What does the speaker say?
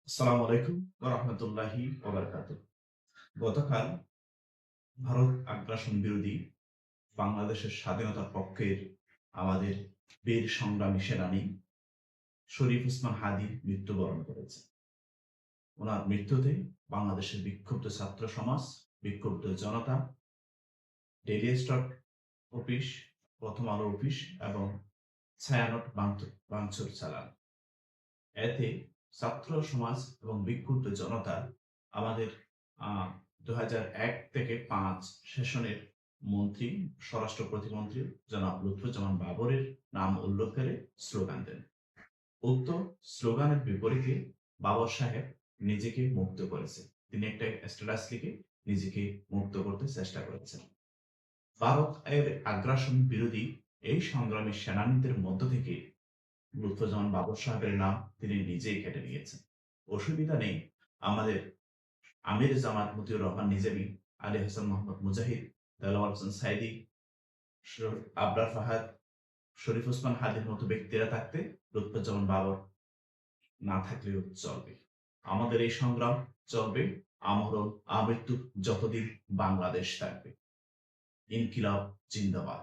আসসালামু আলাইকুম ওয়া রাহমাতুল্লাহি ওয়া বারাকাতুহু। গতকাল ভারত আগ্রাসন বিরোধী বাংলাদেশের স্বাধীনতার পক্ষের আমাদের বীর সংগ্রামী সেনানী শরীফ ওসমান হাদী মৃত্যুবরণ করেছে। ওনার মৃত্যুতে বাংলাদেশের বিক্ষুব্ধ ছাত্র সমাজ, বিক্ষুব্ধ জনতা, ডেইলি স্টার অফিস, প্রথম আলো অফিস এবং ছায়ানট ভাঙচুর চালান। এতে ছাত্র সমাজ এবং বিক্ষুব্ধ জনতা আমাদের 2001 থেকে 5 সেশনের মন্ত্রী, স্বরাষ্ট্র প্রতিমন্ত্রী জনাব লুৎফুজ্জামান বাবরের নাম উল্লেখ করে স্লোগান দেন। উক্ত স্লোগানের বিপরীতে বাবর সাহেব নিজেকে মুক্ত করেছে। তিনি একটা স্ট্যাটাস লিখে নিজেকে মুক্ত করতে চেষ্টা করেছেন। ভারত এর আগ্রাসন বিরোধী এই সংগ্রামী সেনানীদের মধ্য থেকে লুৎফুজ্জামান বাবর সাহেবের নাম তিনি নিজেই কেটে নিয়েছেন। অসুবিধা নেই, আমাদের আমির জামাত মতিউর রহমান নিজামী, আলী হাসান মোহাম্মদ মুজাহিদ, দেলোয়ার হোসেন সাইদি, আবরার ফাহাদ, শরীফ ওসমান হাদির মতো ব্যক্তিরা থাকতে লুৎফুজ্জামান বাবর না থাকলেও চলবে। আমাদের এই সংগ্রাম চলবে আমরণ আমৃত্যু যতদিন বাংলাদেশ থাকবে। ইনকিলাব জিন্দাবাদ।